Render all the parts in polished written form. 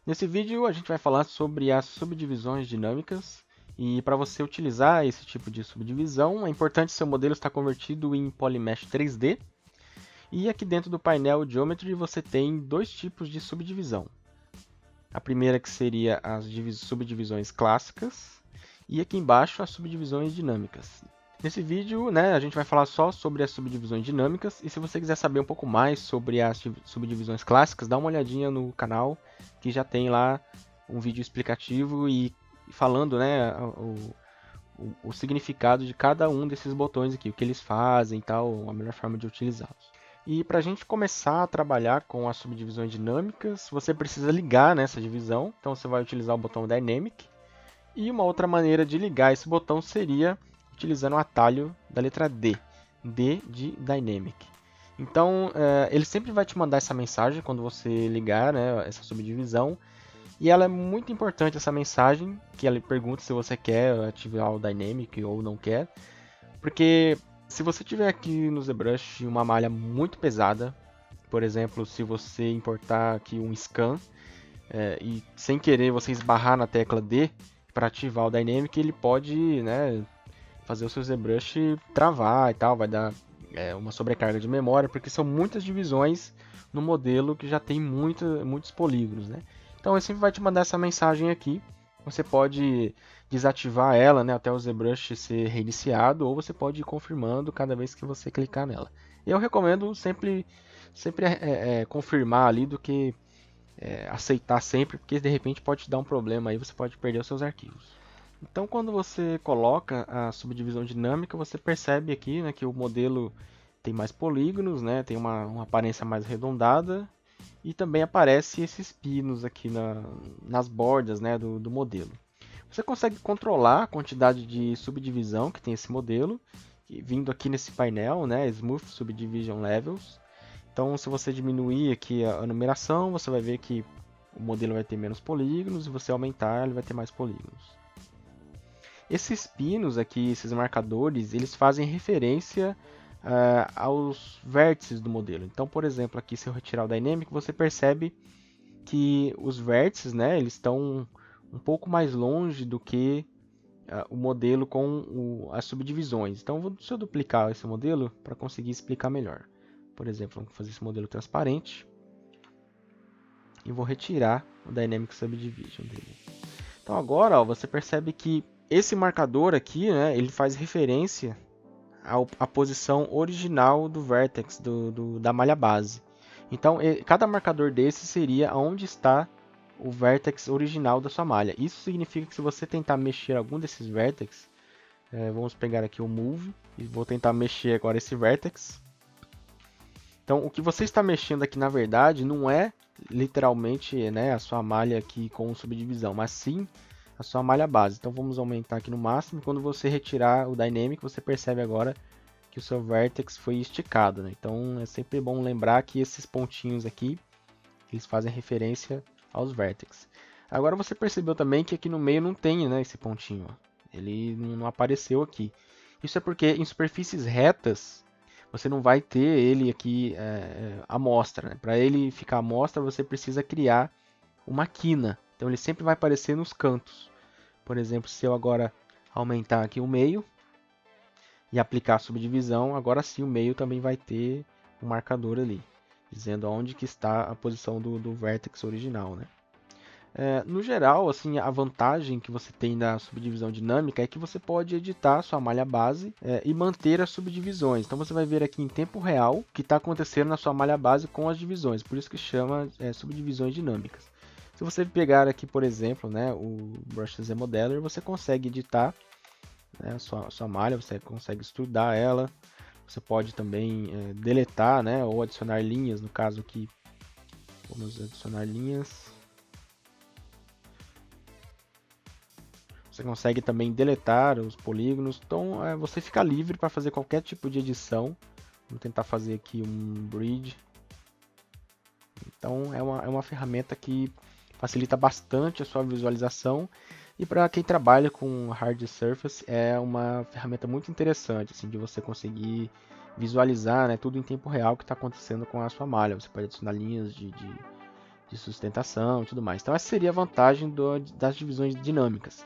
Nesse vídeo a gente vai falar sobre as subdivisões dinâmicas e para você utilizar esse tipo de subdivisão é importante seu modelo estar convertido em Polymesh 3D e aqui dentro do painel Geometry você tem dois tipos de subdivisão. A primeira que seria as subdivisões clássicas e aqui embaixo as subdivisões dinâmicas. Nesse vídeo, a gente vai falar só sobre as subdivisões dinâmicas e se você quiser saber um pouco mais sobre as subdivisões clássicas, dá uma olhadinha no canal que já tem lá um vídeo explicativo e falando o significado de cada um desses botões aqui, o que eles fazem e tal, a melhor forma de utilizá-los. E para a gente começar a trabalhar com as subdivisões dinâmicas, você precisa ligar nessa divisão, então você vai utilizar o botão Dynamic. E uma outra maneira de ligar esse botão seria utilizando o atalho da letra D, D de Dynamic. Então, ele sempre vai te mandar essa mensagem quando você ligar essa subdivisão. E ela é muito importante, essa mensagem, que ela pergunta se você quer ativar o Dynamic ou não quer. Porque se você tiver aqui no ZBrush uma malha muito pesada, por exemplo, se você importar aqui um scan, e sem querer você esbarrar na tecla D para ativar o Dynamic, ele pode fazer o seu ZBrush travar e tal, vai dar uma sobrecarga de memória, porque são muitas divisões no modelo que já tem muitos polígonos. Então ele sempre vai te mandar essa mensagem aqui, você pode desativar ela até o ZBrush ser reiniciado, ou você pode ir confirmando cada vez que você clicar nela. Eu recomendo sempre confirmar ali do que aceitar sempre, porque de repente pode te dar um problema aí, você pode perder os seus arquivos. Então, quando você coloca a subdivisão dinâmica, você percebe aqui que o modelo tem mais polígonos, tem uma aparência mais arredondada e também aparece esses pinos aqui nas bordas do modelo. Você consegue controlar a quantidade de subdivisão que tem esse modelo, vindo aqui nesse painel, Smooth Subdivision Levels. Então, se você diminuir aqui a numeração, você vai ver que o modelo vai ter menos polígonos, e você aumentar, ele vai ter mais polígonos. Esses pinos aqui, esses marcadores, eles fazem referência aos vértices do modelo. Então, por exemplo, aqui se eu retirar o Dynamic, você percebe que os vértices, eles estão um pouco mais longe do que o modelo com as subdivisões. Então, deixa eu duplicar esse modelo para conseguir explicar melhor. Por exemplo, vamos fazer esse modelo transparente e vou retirar o Dynamic Subdivision dele. Então agora você percebe que esse marcador aqui, ele faz referência à posição original do vertex da malha base. Então cada marcador desse seria onde está o vertex original da sua malha. Isso significa que se você tentar mexer algum desses vertex, vamos pegar aqui o Move e vou tentar mexer agora esse vertex. Então, o que você está mexendo aqui, na verdade, não é literalmente a sua malha aqui com subdivisão, mas sim a sua malha base. Então, vamos aumentar aqui no máximo. Quando você retirar o Dynamic, você percebe agora que o seu vertex foi esticado. Então, é sempre bom lembrar que esses pontinhos aqui, eles fazem referência aos vertex. Agora, você percebeu também que aqui no meio não tem esse pontinho. Ele não apareceu aqui. Isso é porque em superfícies retas, você não vai ter ele aqui à mostra. Para ele ficar à mostra, você precisa criar uma quina. Então ele sempre vai aparecer nos cantos. Por exemplo, se eu agora aumentar aqui o meio e aplicar a subdivisão, agora sim o meio também vai ter um marcador ali, dizendo onde que está a posição do vértex original. No geral, assim, a vantagem que você tem da subdivisão dinâmica é que você pode editar sua malha base e manter as subdivisões. Então você vai ver aqui em tempo real o que está acontecendo na sua malha base com as divisões, por isso que chama subdivisões dinâmicas. Se você pegar aqui, por exemplo, o Brush Z Modeler, você consegue editar a sua malha, você consegue estudar ela, você pode também deletar ou adicionar linhas, no caso aqui, vamos adicionar linhas. Você consegue também deletar os polígonos, então você fica livre para fazer qualquer tipo de edição. Vamos tentar fazer aqui um bridge. Então é uma ferramenta que facilita bastante a sua visualização e para quem trabalha com hard surface é uma ferramenta muito interessante assim, de você conseguir visualizar, né, tudo em tempo real que está acontecendo com a sua malha. Você pode adicionar linhas de sustentação e tudo mais. Então essa seria a vantagem das divisões dinâmicas.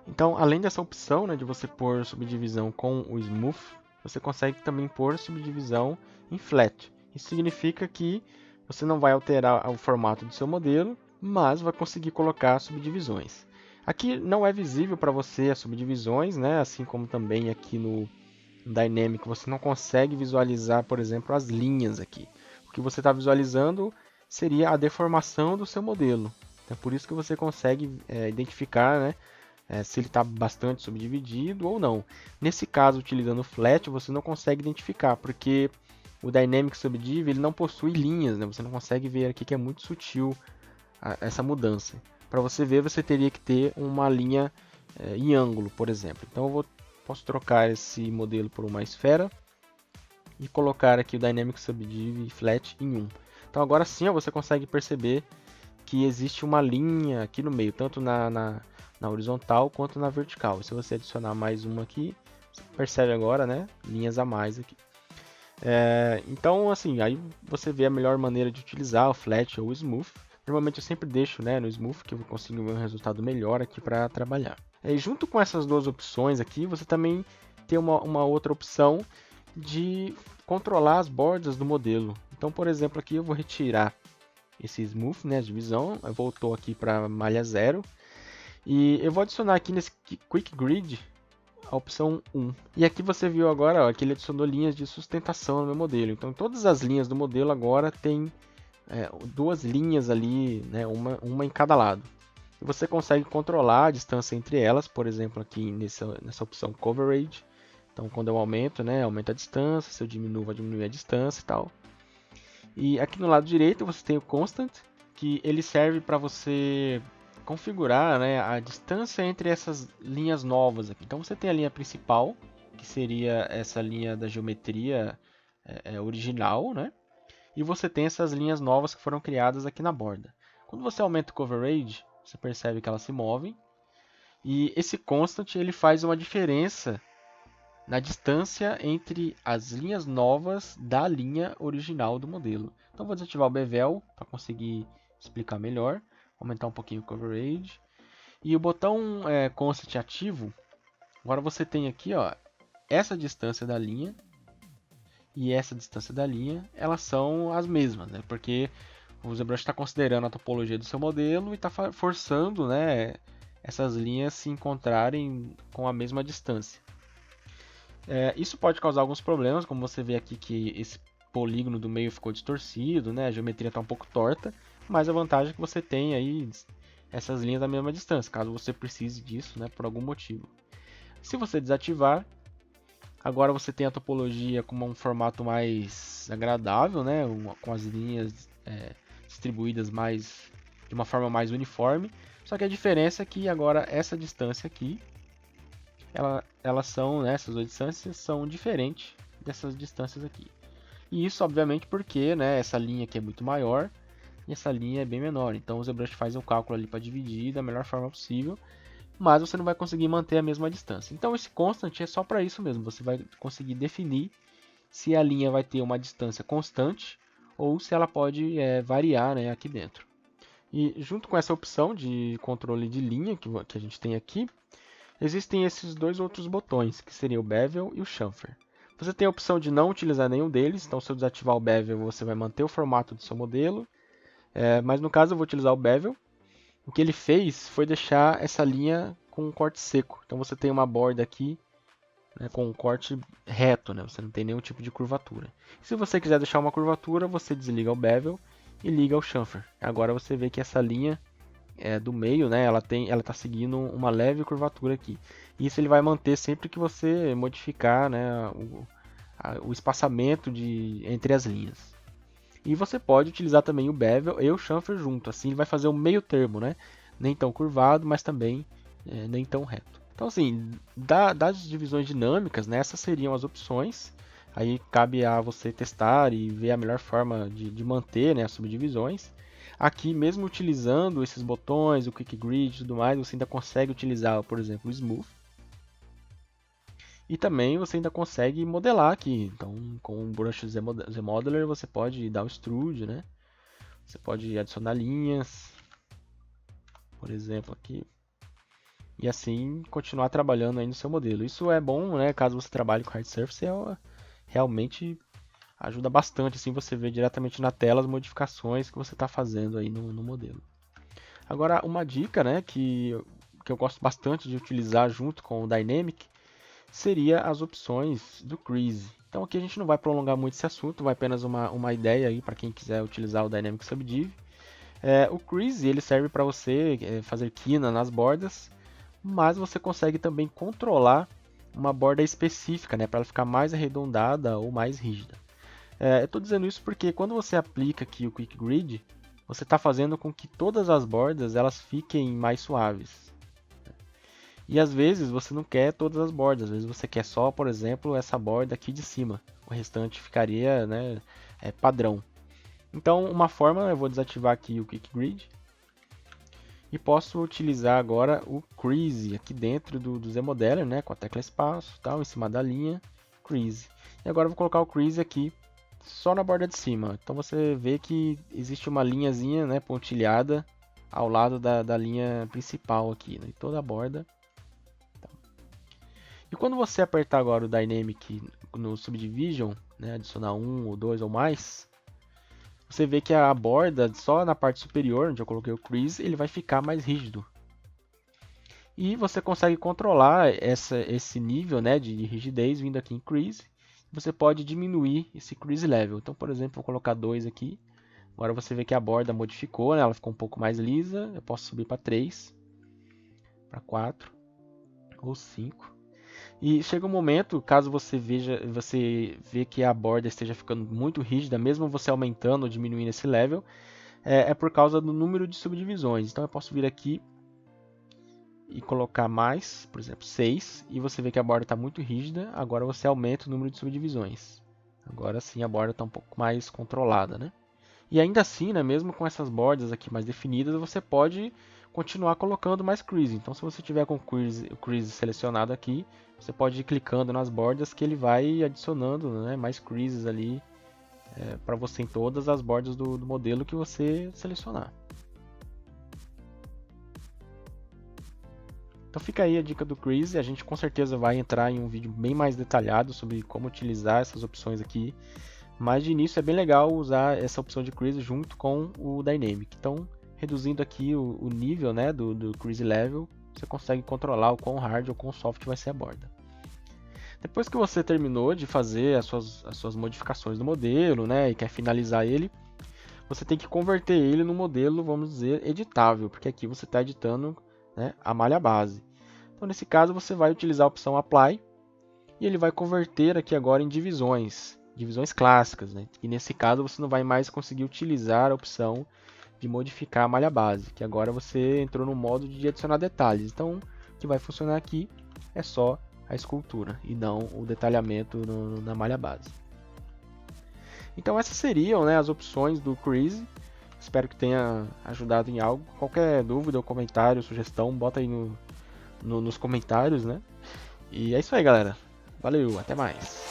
Então, além dessa opção, né, de você pôr subdivisão com o Smooth, você consegue também pôr subdivisão em Flat. Isso significa que você não vai alterar o formato do seu modelo, mas vai conseguir colocar subdivisões. Aqui não é visível para você as subdivisões, né, assim como também aqui no Dynamic você não consegue visualizar, por exemplo, as linhas aqui. O que você está visualizando seria a deformação do seu modelo. É por isso que você consegue identificar, né, se ele está bastante subdividido ou não. Nesse caso, utilizando o Flat, você não consegue identificar, porque o Dynamic Subdiv ele não possui linhas, né? Você não consegue ver aqui que é muito sutil essa mudança. Para você ver, você teria que ter uma linha em ângulo, por exemplo. Então eu posso trocar esse modelo por uma esfera e colocar aqui o Dynamic Subdiv Flat em 1. Então agora sim você consegue perceber que existe uma linha aqui no meio, tanto na horizontal quanto na vertical. Se você adicionar mais uma aqui, você percebe agora, né, linhas a mais aqui. Então, assim, aí você vê a melhor maneira de utilizar o Flat ou o Smooth. Normalmente eu sempre deixo, né, no Smooth, que eu consigo ver um resultado melhor aqui para trabalhar. E junto com essas duas opções aqui, você também tem uma outra opção de controlar as bordas do modelo. Então, por exemplo, aqui eu vou retirar esse Smooth, né, a divisão, voltou aqui para malha 0. E eu vou adicionar aqui nesse Quick Grid a opção 1. E aqui você viu agora ó, que ele adicionou linhas de sustentação no meu modelo. Então todas as linhas do modelo agora tem duas linhas ali, né, uma em cada lado. E você consegue controlar a distância entre elas, por exemplo, aqui nessa opção Coverage. Então quando eu aumento, né, aumenta a distância, se eu diminuo, vai diminuir a distância e tal. E aqui no lado direito você tem o Constant, que ele serve para você configurar, né, a distância entre essas linhas novas aqui. Então você tem a linha principal, que seria essa linha da geometria original, né? E você tem essas linhas novas que foram criadas aqui na borda. Quando você aumenta o Coverage, você percebe que elas se movem. E esse Constant ele faz uma diferença na distância entre as linhas novas da linha original do modelo. Então vou desativar o Bevel para conseguir explicar melhor. Aumentar um pouquinho o Coverage. E o botão Constant ativo, agora você tem aqui ó, essa distância da linha e essa distância da linha, elas são as mesmas, né? Porque o ZBrush está considerando a topologia do seu modelo e está forçando, né, essas linhas se encontrarem com a mesma distância. Isso pode causar alguns problemas, como você vê aqui que esse polígono do meio ficou distorcido, né? A geometria está um pouco torta, mas a vantagem é que você tem aí essas linhas da mesma distância, caso você precise disso, né, por algum motivo. Se você desativar, agora você tem a topologia com um formato mais agradável, né, com as linhas distribuídas de uma forma mais uniforme. Só que a diferença é que agora essa distância aqui, elas são, né, essas duas distâncias são diferentes dessas distâncias aqui. E isso, obviamente, porque, né, essa linha aqui é muito maior e essa linha é bem menor. Então o ZBrush faz um cálculo ali para dividir da melhor forma possível, mas você não vai conseguir manter a mesma distância. Então esse constant é só para isso mesmo. Você vai conseguir definir se a linha vai ter uma distância constante ou se ela pode variar, né, aqui dentro. E junto com essa opção de controle de linha que a gente tem aqui, existem esses dois outros botões, que seria o Bevel e o Chamfer. Você tem a opção de não utilizar nenhum deles, então se eu desativar o Bevel, você vai manter o formato do seu modelo. Mas no caso eu vou utilizar o Bevel. O que ele fez foi deixar essa linha com um corte seco. Então você tem uma borda aqui, né, com um corte reto, né? Você não tem nenhum tipo de curvatura. Se você quiser deixar uma curvatura, você desliga o Bevel e liga o Chamfer. Agora você vê que essa linha do meio, né, ela está seguindo uma leve curvatura aqui. Isso ele vai manter sempre que você modificar, né, o espaçamento entre as linhas. E você pode utilizar também o Bevel e o Chamfer junto. Assim ele vai fazer um meio termo, né? Nem tão curvado, mas também nem tão reto. Então assim, das divisões dinâmicas, né, essas seriam as opções. Aí cabe a você testar e ver a melhor forma de manter, né, as subdivisões. Aqui, mesmo utilizando esses botões, o Quick Grid e tudo mais, você ainda consegue utilizar, por exemplo, o Smooth. E também você ainda consegue modelar aqui. Então, com o Brush ZModeler você pode dar o extrude, né? Você pode adicionar linhas, por exemplo, aqui. E assim continuar trabalhando aí no seu modelo. Isso é bom, né? Caso você trabalhe com hard surface, realmente ajuda bastante assim você ver diretamente na tela as modificações que você está fazendo aí no modelo. Agora, uma dica, né, que eu gosto bastante de utilizar junto com o Dynamic seria as opções do Crease. Então aqui a gente não vai prolongar muito esse assunto, vai apenas uma ideia aí para quem quiser utilizar o Dynamic Subdiv. O Crease ele serve para você fazer quina nas bordas, mas você consegue também controlar uma borda específica, né, para ela ficar mais arredondada ou mais rígida. Eu estou dizendo isso porque quando você aplica aqui o Quick Grid, você está fazendo com que todas as bordas elas fiquem mais suaves. E às vezes você não quer todas as bordas, às vezes você quer só, por exemplo, essa borda aqui de cima. O restante ficaria, né, padrão. Então, uma forma, eu vou desativar aqui o Quick Grid e posso utilizar agora o Crease aqui dentro do ZModeler, né, com a tecla espaço, tal, em cima da linha, Crease. E agora eu vou colocar o Crease aqui só na borda de cima. Então você vê que existe uma linhazinha, né, pontilhada ao lado da linha principal aqui, né, em toda a borda. E quando você apertar agora o Dynamic no Subdivision, né, adicionar um ou dois ou mais, você vê que a borda, só na parte superior, onde eu coloquei o Crease, ele vai ficar mais rígido. E você consegue controlar esse nível, né, de rigidez vindo aqui em Crease. Você pode diminuir esse Crease Level. Então, por exemplo, vou colocar 2 aqui. Agora você vê que a borda modificou, né, ela ficou um pouco mais lisa. Eu posso subir para 3, para 4 ou 5. E chega um momento, caso você vê que a borda esteja ficando muito rígida, mesmo você aumentando ou diminuindo esse level, é por causa do número de subdivisões. Então eu posso vir aqui e colocar mais, por exemplo, 6, e você vê que a borda está muito rígida, agora você aumenta o número de subdivisões. Agora sim a borda está um pouco mais controlada, né? E ainda assim, né, mesmo com essas bordas aqui mais definidas, você pode continuar colocando mais crease. Então, se você tiver com o crease selecionado aqui, você pode ir clicando nas bordas que ele vai adicionando, né, mais creases ali para você em todas as bordas do modelo que você selecionar. Então fica aí a dica do Crease, a gente com certeza vai entrar em um vídeo bem mais detalhado sobre como utilizar essas opções aqui. Mas de início é bem legal usar essa opção de Crease junto com o Dynamic. Então, reduzindo aqui o nível, né, do Crease Level, você consegue controlar o quão hard ou quão soft vai ser a borda. Depois que você terminou de fazer as suas modificações no modelo, né, e quer finalizar ele, você tem que converter ele no modelo, vamos dizer, editável, porque aqui você está editando, né, a malha base. Então, nesse caso, você vai utilizar a opção Apply e ele vai converter aqui agora em divisões clássicas, né? E nesse caso você não vai mais conseguir utilizar a opção de modificar a malha base, que agora você entrou no modo de adicionar detalhes. Então, o que vai funcionar aqui é só a escultura e não o detalhamento na malha base. Então essas seriam, né, as opções do Crease. Espero que tenha ajudado em algo. Qualquer dúvida ou comentário, sugestão, bota aí nos comentários, né? E é isso aí, galera. Valeu, até mais.